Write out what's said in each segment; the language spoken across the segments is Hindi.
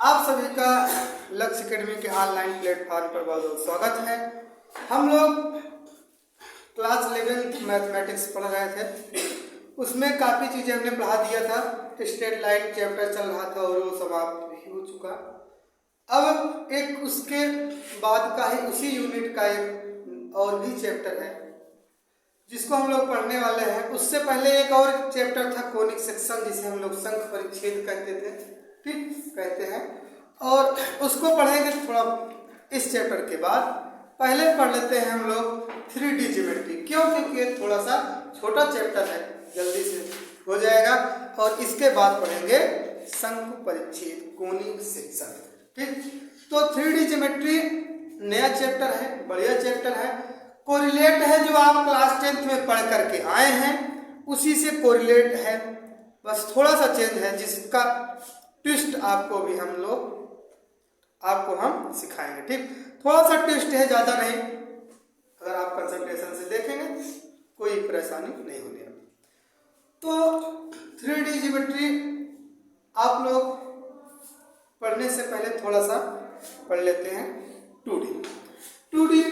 आप सभी का लक्ष्य एकेडमी के ऑनलाइन प्लेटफॉर्म पर बहुत बहुत स्वागत है। हम लोग क्लास 11 मैथमेटिक्स पढ़ रहे थे, उसमें काफ़ी चीज़ें हमने पढ़ा दिया था। स्ट्रेट लाइन चैप्टर चल रहा था और वो समाप्त भी हो चुका। अब एक उसके बाद का ही उसी यूनिट का एक और भी चैप्टर है जिसको हम लोग पढ़ने वाले हैं। उससे पहले एक और चैप्टर था कोनिक सेक्शन, जिसे हम लोग शंख परिच्छेद कहते थे, ठीक कहते हैं, और उसको पढ़ेंगे थोड़ा इस चैप्टर के बाद। पहले पढ़ लेते हैं हम लोग 3D ज्योमेट्री, क्यों? क्योंकि ये थोड़ा सा छोटा चैप्टर है, जल्दी से हो जाएगा। और इसके बाद पढ़ेंगे शंख परिच्छेद कोनिक सेक्शन, ठीक। तो 3D ज्योमेट्री नया चैप्टर है, बढ़िया चैप्टर है, कोरिलेट है। जो आप क्लास 10th में पढ़ करके आए हैं उसी से कोरिलेट है, बस थोड़ा सा चेंज है, जिसका ट्विस्ट आपको हम सिखाएंगे, ठीक। थोड़ा सा ट्विस्ट है, ज़्यादा नहीं। अगर आप कंसंट्रेशन से देखेंगे कोई परेशानी नहीं होगी। तो 3D ज्योमेट्री आप लोग पढ़ने से पहले थोड़ा सा पढ़ लेते हैं 2D। 2D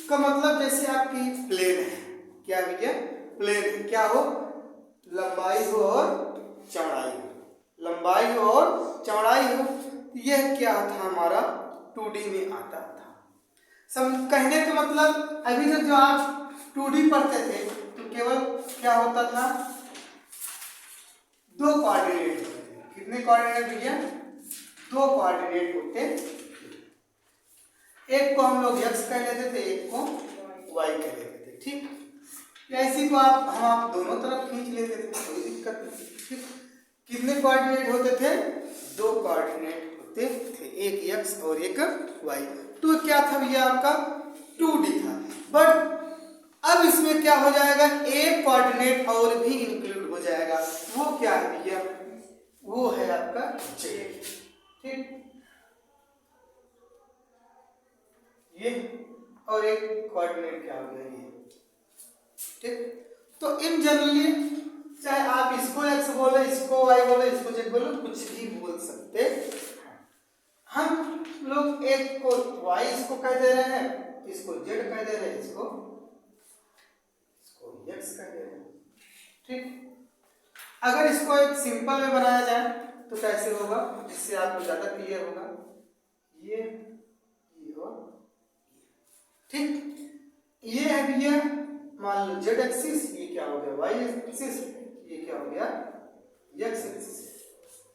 का मतलब जैसे आपकी प्लेन है, क्या भैया? प्लेन है, क्या हो? लंबाई हो और चौड़ाई हो, लंबाई हो और चौड़ाई हो। यह क्या था? हमारा 2D में आता था। कहने का मतलब अभी तक जो आप 2D पढ़ते थे तो केवल क्या होता था? दो कोऑर्डिनेट होते थे। कितने कोऑर्डिनेट भैया? दो कोऑर्डिनेट होते। एक को हम लोग x कह लेते थे, एक को y कह लेते थे, ठीक। ऐसी को हम दोनों तरफ खींच लेते थे, कोई दिक्कत नहीं, ठीक। कितने कोऑर्डिनेट होते थे? दो कोऑर्डिनेट होते थे, एक x और एक y। तो क्या था भैया? आपका 2D था। बट अब इसमें क्या हो जाएगा? एक कोऑर्डिनेट और भी इंक्लूड हो जाएगा। वो क्या है भैया? वो है आपका z, ठीक। ये और एक कोऑर्डिनेट क्या हो गया? ये, ठीक। तो इन जनरली चाहे आप इसको x बोले, इसको y बोले, इसको z बोले, कुछ भी बोल सकते हैं। हम लोग एक को y इसको कह दे रहे हैं, इसको z कह दे रहे हैं, इसको x कह दे रहे हैं, ठीक। अगर इसको एक सिंपल में बनाया जाए तो कैसे होगा, जिससे आपको ज्यादा क्लियर होगा? ये और ठीक, ये है भैया मान लो z एक्सिस, ये क्या हो गया? y एक्सिस, ये क्या हो गया? x axis.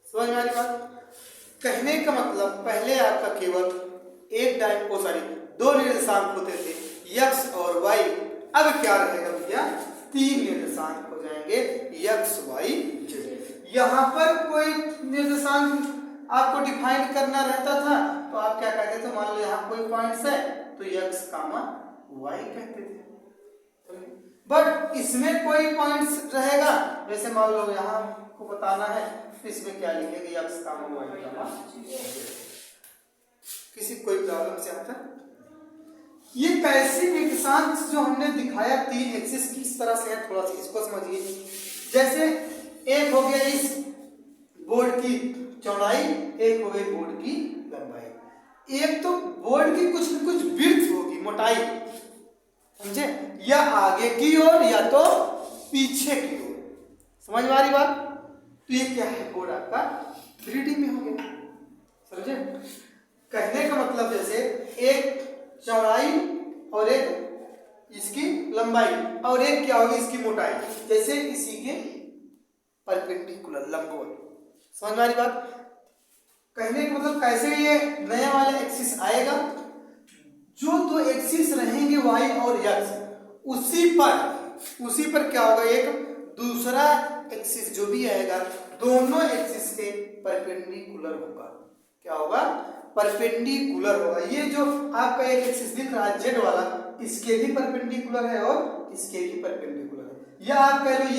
समझ में आ रही बात? कहने का मतलब पहले आपका केवल दो निर्देशांक होते थे, x और y। अब क्या रहेगा भैया? तीन निर्देशांक हो जाएंगे, x y z। यहाँ पर कोई निर्देशांक आपको डिफाइन करना रहता था तो आप क्या कहते थे? मान लो यहाँ कोई पॉइंट्स है तो x, y कहते थे। बट इसमें कोई पॉइंट्स रहेगा, जैसे मान लो यहाँ को बताना है तो इसमें क्या लिखेंगे? x, y, किसी कोई प्रॉब्लम से आता? ये पैसिव निर्देशांक जो हमने दिखाया तीन एक्सिस किस तरह से है, थोड़ा सा इसको समझिए। जैसे एक हो गया इस बोर्ड की चौड़ाई, एक हो गई बोर्ड की लंबाई। एक तो बोर्ड की कुछ न कुछ विड्थ होगी, मोटाई, समझे? या आगे की ओर या तो पीछे की ओर। समझ में आ रही बात? तो ये क्या है? बोर्ड आपका 3D में हो गया, समझे? कहने का मतलब जैसे एक चौड़ाई और एक इसकी लंबाई और एक क्या होगी? इसकी मोटाई, जैसे इसी के परपेंडिकुलर, लंबवत। समझ में आ रही बात? कहने का मतलब कैसे ये नया वाला एक्सिस आएगा? जो दो एक्सिस रहेंगे y और x, उसी पर क्या होगा? एक दूसरा एक्सिस जो भी आएगा दोनों एक्सिस के परपेंडिकुलर होगा। क्या होगा? परपेंडिकुलर होगा। ये जो आपका एक एक्सिस दिख रहा है z वाला, इसके भी परपेंडिकुलर है और इसके भी परपेंडिकुलर है। या आप कह लो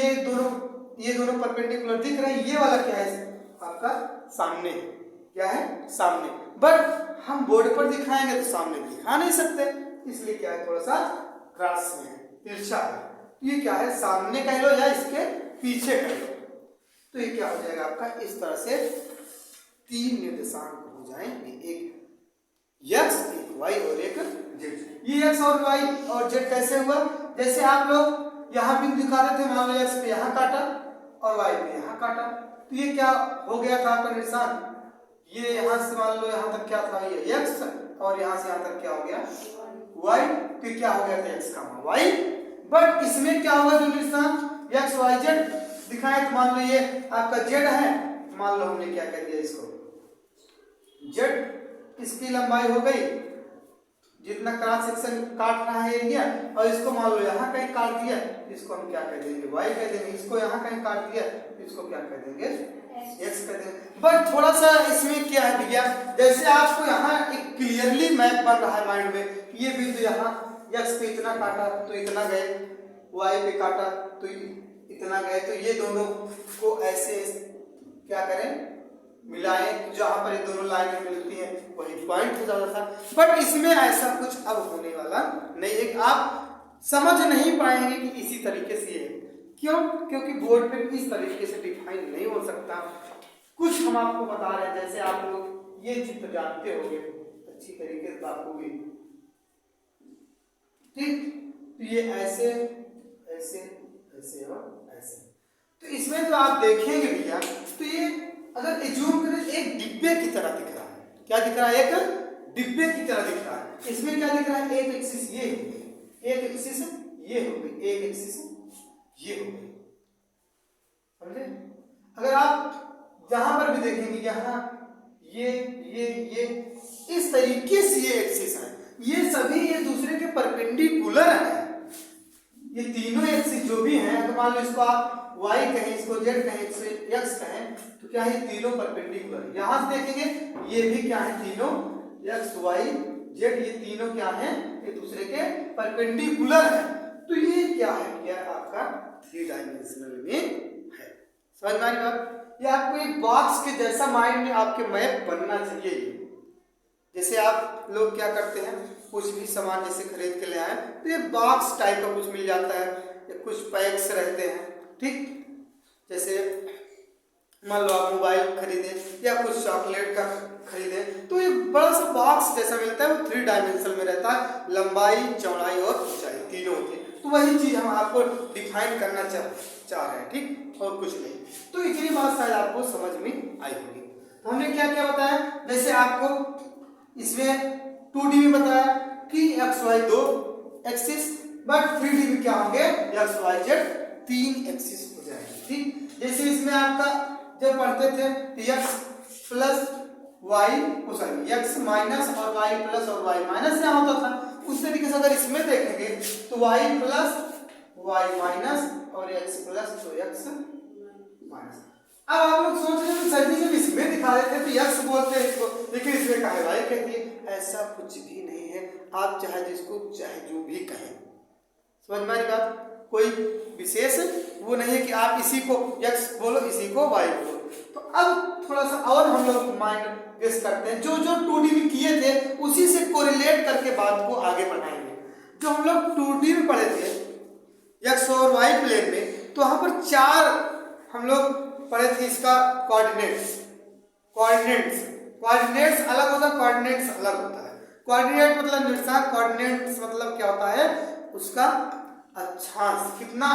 ये दोनों परपेंडिकुलर दिख रहे हैं, ये वाला क्या है? आपका सामने। क्या है? सामने। बट हम बोर्ड पर दिखाएंगे तो सामने दिखा नहीं सकते, इसलिए क्या है? थोड़ा सा क्रॉस में है, तिरछा है। ये क्या है? सामने कह लो या इसके पीछे कह लो। तो ये क्या हो जाएगा आपका? इस तरह से तीन निर्देशांक जाएंगे, एक x एक y और एक z। ये x और y और z कैसे हुआ, जैसे आप लोग यहाँ बिंदु दिखा रहे थे, मान लो x पे यहाँ काटा और y पे यहाँ काटा, तो ये क्या हो गया था आपका निशान, ये यहाँ से मान लो यहाँ तक क्या था, ये x और यहाँ से यहाँ तक क्या हो गया y, तो क्या हो गया था x का y। बट इसमें क्या होगा, जो निशान x y z दिखाए, तो मान लो ये आपका z है, मान लो हमने क्या कर दिया इसको z, इसकी लंबाई हो गई जितना क्रॉस सेक्शन काट रहा है एरिया, और इसको मान लो यहाँ कहीं काट दिया, इसको हम क्या कह देंगे y कह देंगे, इसको यहाँ कहीं काट दिया, इसको क्या कह देंगे x कह देंगे। बट थोड़ा सा इसमें क्या है भैया, जैसे आपको यहाँ एक क्लियरली मैप बन रहा है माइंड में, ये बिंदु यहाँ x पे इतना काटा तो इतना गए, y पे काटा तो इतना गए, तो ये दोनों को ऐसे क्या करें मिलाएं, जहां पर ये दोनों लाइनें मिलती हैं वही पॉइंट हो जाता था। बट इसमें ऐसा कुछ अब होने वाला नहीं है, आप समझ नहीं पाएंगे कि इसी तरीके से है। क्यों? क्योंकि बोर्ड पे इस तरीके से डिफाइन नहीं हो सकता। कुछ हम आपको बता रहे हैं, जैसे आप लोग ये चित्र जानते होंगे अच्छी तरीके से आपको भी, ठीक, तो ये ऐसे ऐसे ऐसे और ऐसे, तो इसमें जो आप देखेंगे भैया, तो ये अगर एज्यूम करें एक डिब्बे की तरह दिख रहा है, क्या दिख रहा है, एक डिब्बे की तरह दिख रहा है। इसमें क्या दिख रहा है, एक एक्सिस ये हो गई, एक एक्सिस ये हो गई, एक एक्सिस ये हो गई, समझे। अगर आप जहां पर भी देखेंगे, यहाँ ये इस तरीके से ये एक्सिस है, ये सभी एक दूसरे के परपेंडिकुलर है, ये तीनों एक्सिस जो भी हैं, तो मान लो इसको आप y कहें, इसको z कहें, इसको x कहें, तो क्या है तीनों परपेंडिकुलर। यहां से देखेंगे ये भी क्या है, तीनों x y z, ये तीनों क्या है एक दूसरे के परपेंडिकुलर है। तो ये क्या है, क्या आपका 3 डायमेंशनल में है। समझ में आ रही बात, ये आपको एक बॉक्स के जैसा माइंड में आपके मैप बनना चाहिए। जैसे आप लोग क्या करते हैं, कुछ भी सामान जैसे खरीद के ले आए, तो ये बॉक्स टाइप का कुछ मिल जाता है, या कुछ पैक्स रहते हैं, ठीक। जैसे मान लो आप मोबाइल खरीदे या कुछ चॉकलेट का खरीदे, तो ये बड़ा सा बॉक्स जैसा मिलता है, वो 3 डायमेंशन में रहता है, लंबाई चौड़ाई और ऊंचाई तीनों होती है। तो वही चीज हम आपको डिफाइन करना चाह रहे हैं, ठीक, और कुछ नहीं। तो इतनी बात शायद आपको समझ में आई होगी। तो हमने क्या क्या बताया, जैसे आपको इसमें 2D में बताया कि x Y 2 axis, but 3D में क्या होंगे, एक्स वाई जेड 3 एक्सिस हो जाएंगे, ठीक। जैसे इसमें आपका जब पढ़ते थे x plus y, x minus और y प्लस और y माइनस यहाँ होता था, उस तरीके से अगर इसमें देखेंगे तो y प्लस y माइनस और x प्लस तो x माइनस। अब आप लोग सोच रहे हैं सर जी जब इसमें दिखा देते तो x बोलते हैं इसको, लेकिन इसमें कहे y कहती है, ऐसा कुछ भी नहीं है। आप चाहे जिसको चाहे जो भी कहें, समझ में आ रही बात, कोई विशेष वो नहीं है कि आप इसी को x बोलो इसी को y बोलो। तो अब थोड़ा सा और हम लोग माइंड गेस करते हैं, जो 2D में किए थे उसी से कोरिलेट करके बात को आगे बढ़ाएंगे। जो हम लोग 2D में पढ़े थे x और y प्लेन में, तो वहां पर 4 हम लोग पढ़े थे इसका कोऑर्डिनेट्स अलग होता है, कोऑर्डिनेट्स अलग होता है। कोऑर्डिनेट मतलब निर्देशांक, कोऑर्डिनेट्स मतलब क्या होता है उसका अक्षांश, कितना,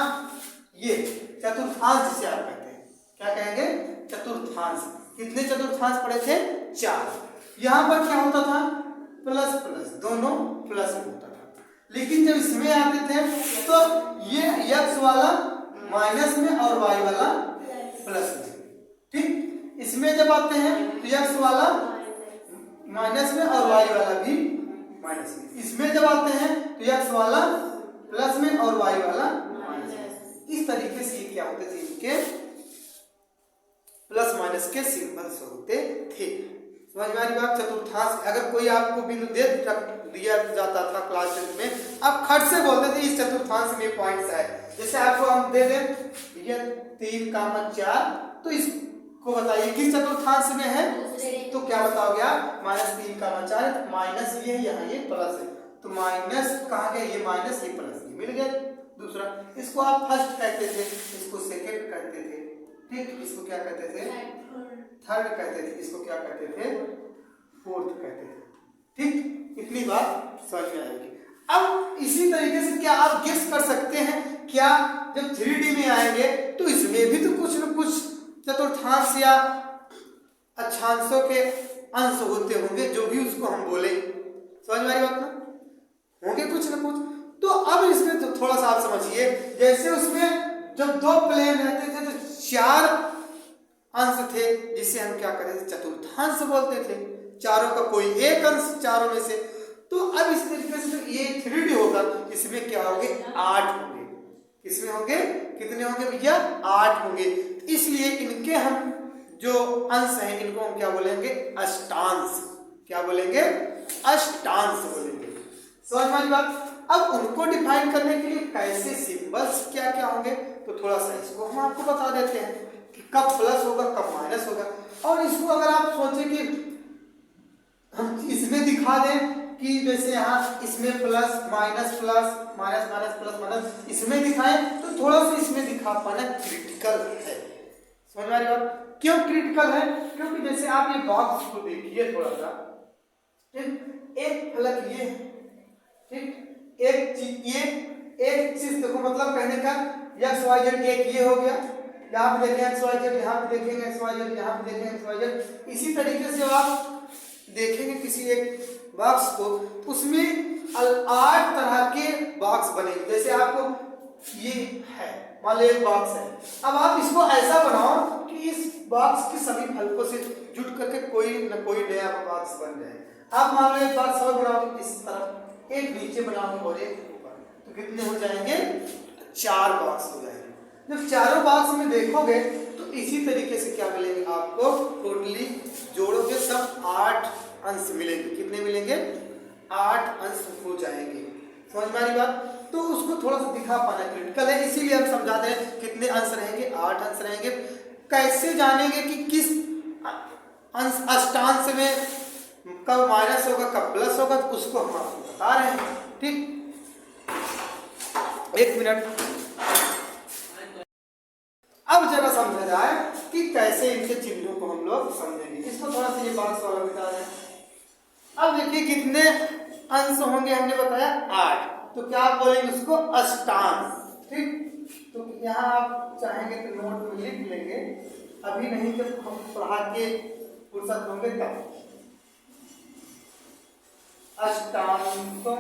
ये चतुर्थांश जिसे आप कहते हैं, क्या कहेंगे, चतुर्थांश। कितने चतुर्थांश पढ़े थे, 4। यहाँ पर क्या होता था, प्लस प्लस, दोनों प्लस में होता था। लेकिन जब इसमें आते थे तो ये x वाला माइनस में और y वाला प्लस में, ठीक। इसमें जब आते हैं तो x वाला माइनस में और y वाला भी माइनस में। इसमें जब आते हैं तो x वाला प्लस में और y वाला माइनस में। इस तरीके से क्या होते थे, इनके प्लस माइनस के सिंबल्स होते थे। समझ में आ रही बात। चतुर्थांश अगर कोई आपको बिंदु दे दिया जाता था क्लास में, आप खट से बोलते थे इस चतुर्थांश में पॉइंट्स है। जैसे आपको हम दे दें ये 3,4, तो इसको बताइए किस चतुर्थांश में है, तो क्या बताओगे आप, -3,4, माइनस ये है, यहाँ ये प्लस है, तो माइनस कहाँ गया, ये माइनस ये प्लस, ये मिल गया दूसरा। इसको आप फर्स्ट कहते थे, इसको सेकंड कहते थे, ठीक। इसको क्या कहते थे, थर्ड कहते थे, इसको क्या कहते थे, फोर्थ कहते हैं। ठीक, इतनी बात समझ में आएगी। अब इसी तरीके से क्या आप गेस कर सकते हैं क्या जब 3D में आएंगे तो इसमें भी तो कुछ न कुछ चतुर्थांश या अक्षांशों के अंश होते होंगे, जो भी उसको हम बोले, समझ में आ रही बात ना, होंगे कुछ न कुछ। तो अब इसमें तो थोड़ा सा आप समझिए, जैसे उसमें जब दो प्लेन रहते थे तो 4 अंश थे, जिसे हम क्या करते थे, चतुर्थांश बोलते थे। चारों का कोई एक अंश चारों में से। तो अब इस तरीके से ये 3D होगा, इसमें क्या होंगे, 8 होंगे। इसमें होंगे कितने होंगे भैया, 8 होंगे। इसलिए इनके हम जो अंश हैं इनको हम क्या बोलेंगे, अष्टांश। क्या बोलेंगे, अष्टांश बोलेंगे। समझ में आई बात। अब उनको डिफाइन करने के लिए कैसे सिंबल्स क्या क्या होंगे, तो थोड़ा सा इसको हम आपको बता देते हैं कि कब प्लस होगा कब माइनस होगा। और इसको अगर आप सोचे कि हम इसमें दिखा दें कि जैसे यहाँ इसमें plus minus plus minus minus plus minus इसमें दिखाएं, तो थोड़ा सा इसमें दिखा पाना क्रिटिकल है। समझ में आ रही बात। क्यों क्रिटिकल है, क्योंकि जैसे आप ये बॉक्स को देखिए थोड़ा सा, ठीक, एक फलक ये, ठीक, एक चीज देखो, मतलब कहने का एक्स वाई जेड एक ये हो गया, यहाँ पे देखें एक्स वाई जेड, यहाँ पे देखेंगे एक्स वाई जेड, यहाँ पे देखेंगे एक्स वाई जेड। इसी तरीके से आप देखेंगे किसी एक बॉक्स को, उसमें 8 तरह के बॉक्स बनेंगे। जैसे आपको ये है, मान लो एक बॉक्स है, अब आप इसको ऐसा बनाओ कि इस बॉक्स के सभी फलकों से जुट करके कोई न कोई नया बॉक्स बन जाए। आप मान लो एक बॉक्स और बनाओगे इस तरफ, एक नीचे बनाओगे और एक ऊपर, तो कितने हो जाएंगे, 4 बॉक्स हो जाएंगे। जब चारों बॉक्स में देखोगे तो इसी तरीके से क्या मिलेंगे आपको, टोटली जोड़ोगे सब 8 अंश मिलेंगे। कितने मिलेंगे, 8 अंश हो जाएंगे। समझ में आ रही बात। तो उसको थोड़ा सा दिखा पाना क्रिटिकल है, इसीलिए हम समझाते हैं कितने अंश रहेंगे, 8 अंश रहेंगे। कैसे जानेंगे कि किस अंश अष्टांश में कब माइनस होगा कब प्लस होगा, तो उसको हम आपको बता रहे हैं। ठीक, एक मिनट, अब जरा समझा जाए कि कैसे इनके चिन्हों को हम लोग समझेंगे। इसको थोड़ा सा ये बात वाला बता रहे हैं। अब देखिए कितने अंश होंगे, हमने बताया 8, तो क्या आप बोलेंगे उसको, अष्टांश। ठीक, तो यहाँ आप चाहेंगे तो नोट में लिख लेंगे, अभी नहीं, जब हम पढ़ा के फुर्सत होंगे तब। अष्टांशों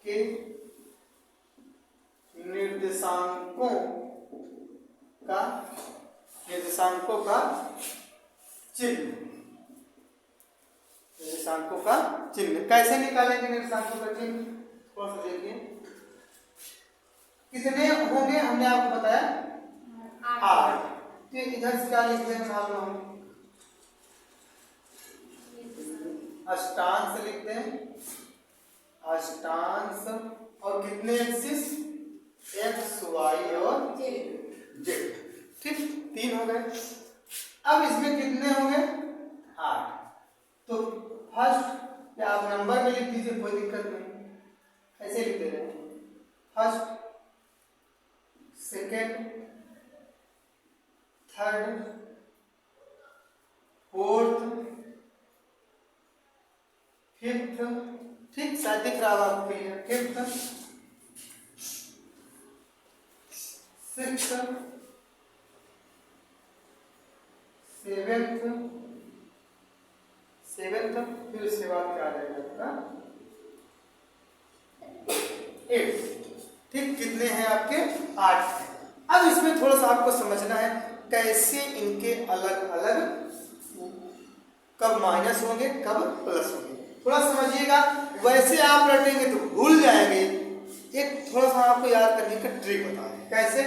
के निर्देशांकों का चिन्ह। निर्देशांकों का चिन्ह कैसे निकालेंगे, निर्देशांकों का चिन्ह थोड़ा सा देखिए। कितने होंगे हमने आपको बताया, 8। तो इधर से क्या लिख देंगे, मान लो हम अष्टांश लिखते हैं, अष्टांश, और कितने एक्सिस, एक्स वाई और जेड। ठीक, 3 हो गए। अब इसमें कितने होंगे, 8। तो फर्स्ट या आप नंबर में लिख दीजिए, कोई दिक्कत नहीं, ऐसे लिख दे रहे हैं, first, second, third, fourth, fifth. ठीक, शायद दिख रहा होगा आपको, फिफ्थ, सिक्स्थ, सेवेंथ, फिर उसके बाद क्या आ जाएगा आपका 8। ठीक, कितने हैं आपके, 8 हैं। अब इसमें थोड़ा सा आपको समझना है कैसे इनके अलग अलग कब माइनस होंगे कब प्लस होंगे, थोड़ा समझिएगा। वैसे आप रटेंगे तो भूल जाएंगे, एक थोड़ा सा आपको याद करने का ट्रिक बता रहे हैं कैसे।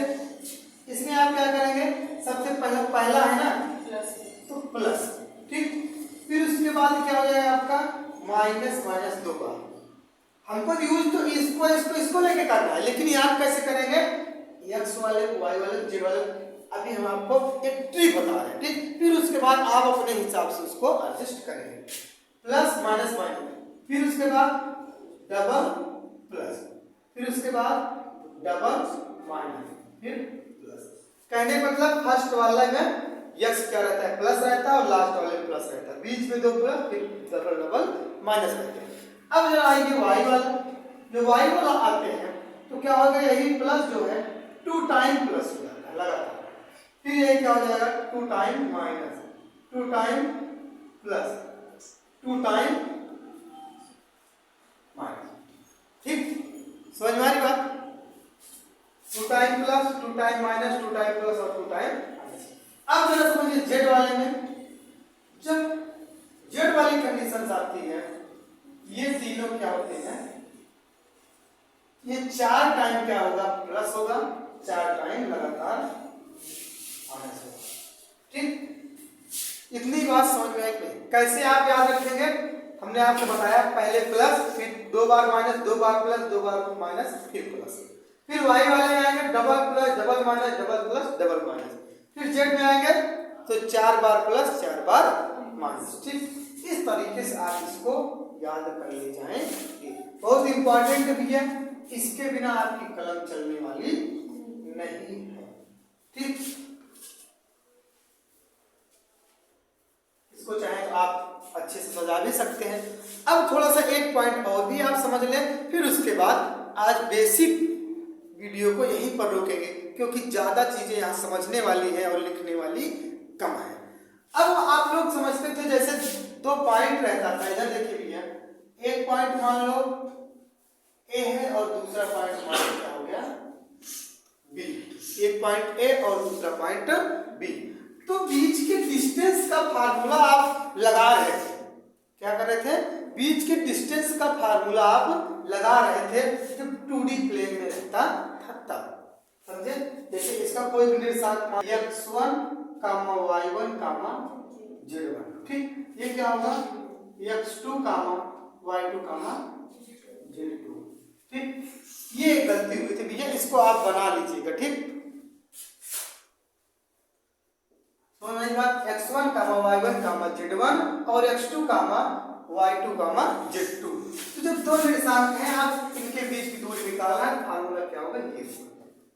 इसमें आप क्या करेंगे, सबसे पहला है ना प्लस, तो प्लस। ठीक, फिर उसके बाद क्या हो जाएगा आपका माइनस, माइनस 2 बार। हमको यूज तो इसको लेके करना है, लेकिन याद कैसे करेंगे, एक्स वाले वाई वाले जेड वाले, अभी हम आपको एक ट्रिक बता रहे हैं। ठीक, फिर उसके बाद आप अपने हिसाब से उसको एडजस्ट करेंगे। प्लस माइनस माइनस, फिर उसके बाद डबल प्लस, फिर उसके बाद डबल माइनस, फिर प्लस। कहने मतलब फर्स्ट वाला में यक्स क्या रहता है, प्लस रहता है और लास्ट वाले में प्लस रहता है, बीच में दो प्लस फिर डबल डबल माइनस रहते हैं। अब जरा आएंगे वाई वाला, जो वाई वाला आते हैं तो क्या होगा, यही प्लस जो है 2 टाइम प्लस हो जाता है लगातार, फिर ये क्या हो जाएगा 2 time minus, 2 time plus, 2 time minus. ठीक, समझ में आ रही बात? 2 time plus, 2 time minus, 2 time plus और 2 टाइम माइनस। अब जरा समझिए जेड वाले में, जब जेड वाली कंडीशन आती है, ये तीनों क्या होते हैं, ये 4 टाइम क्या होगा, प्लस होगा, 4 टाइम लगातार माइनस होगा। ठीक, इतनी बात समझ में आई? कैसे आप याद रखेंगे, हमने आपको बताया पहले प्लस, फिर 2 बार माइनस, 2 बार प्लस, 2 बार माइनस, फिर प्लस, फिर वाई वाले में आएंगे double plus, double minus, double plus, double minus, फिर जेड में आएंगे तो 4 बार प्लस, 4 बार माइनस। ठीक, इस तरीके से आप इसको याद कर ले जाएंगे, बहुत इंपॉर्टेंट भी है, इसके बिना आपकी कलम चलने वाली नहीं है। ठीक, इसको चाहे तो आप अच्छे से सजा भी सकते हैं। अब थोड़ा सा एक पॉइंट और भी आप समझ लें, फिर उसके बाद आज बेसिक वीडियो को यहीं पर रोकेंगे, क्योंकि ज्यादा चीजें यहाँ समझने वाली है और लिखने वाली कम है। अब आप लोग समझते थे जैसे 2 पॉइंट रहता था, इधर देखिए भैया, एक पॉइंट मान लो ए है और दूसरा पॉइंट मान लो क्या हो गया बी, एक पॉइंट ए और दूसरा पॉइंट बी, तो बीच के डिस्टेंस का फार्मूला आप लगा रहे थे, क्या कर रहे थे, बीच के डिस्टेंस का फार्मूला आप लगा रहे थे जब 2D प्लेन में रहता था तब, समझे? जैसे इसका कोई भी निर्देशांक x1, y1, z1, ठीक, ये क्या होगा x2, y2, z2, ठीक, ये गलती हुई थी भैया, इसको आप बना लीजिएगा। ठीक, तो मेरी बात x1, y1, z1 और x2, y2, z2, तो जब 2 निर्देशांक हैं आप इनके बीच की दूरी निकालना है, फार्मूला क्या होगा ये।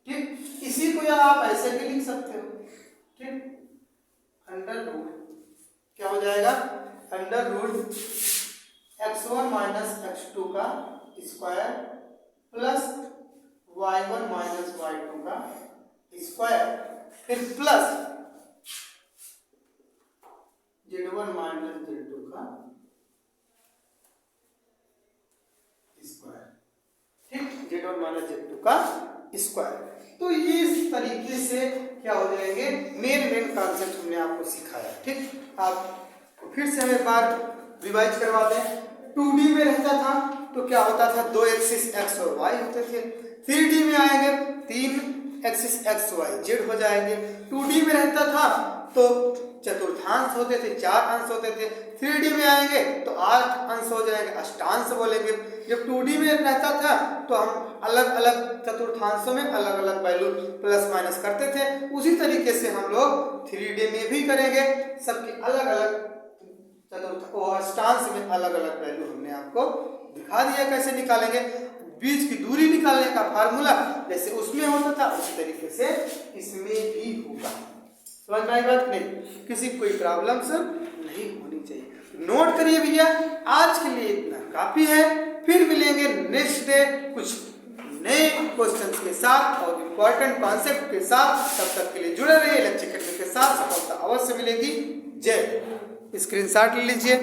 ठीक, इसी को या आप ऐसे भी लिख सकते हो। ठीक, अंडर रूट क्या हो जाएगा, under root x1 minus x2 का square plus y1 minus y2 का स्क्वायर, फिर प्लस z1 माइनस z2 का स्क्वायर। ठीक, z1 माइनस z2 का स्क्वायर। तो ये इस तरीके से क्या हो जाएंगे, मेन कॉन्सेप्ट हमने आपको सिखाया। ठीक, आप फिर से हम एक बार रिवाइज करवा दें। 2D में रहता था तो क्या होता था, 2 एक्सिस x और y होते थे। 3D में आएंगे 3 एक्सिस x y z हो जाएंगे। 2D में रहता था तो चतुर्थांश होते थे, 4 अंश होते थे। 3D में आएंगे तो 8 अंश हो जाएंगे, अष्टांश बोलेंगे। जब 2D में रहता था तो हम अलग अलग चतुर्थांशों में अलग अलग वैल्यू प्लस माइनस करते थे, उसी तरीके से हम लोग 3D में भी करेंगे। सबकी अलग अलग चतुर्थ और अष्टांश में अलग अलग वैल्यू हमने आपको दिखा दिया कैसे निकालेंगे। बीच की दूरी निकालने का फार्मूला जैसे उसमें होता था उसी तरीके से इसमें भी होगा। समझ में आई बात? नहीं, किसी कोई प्रॉब्लम्स नहीं होनी चाहिए। नोट करिए भैया, आज के लिए इतना काफी है। फिर मिलेंगे नेक्स्ट डे कुछ नए क्वेश्चंस के साथ और इम्पोर्टेंट कॉन्सेप्ट के साथ। तब तक के लिए जुड़े रहिए लक्ष्य करने के साथ, सफलता अवश्य मिलेगी। जय। स्क्रीनशॉट ले लीजिए।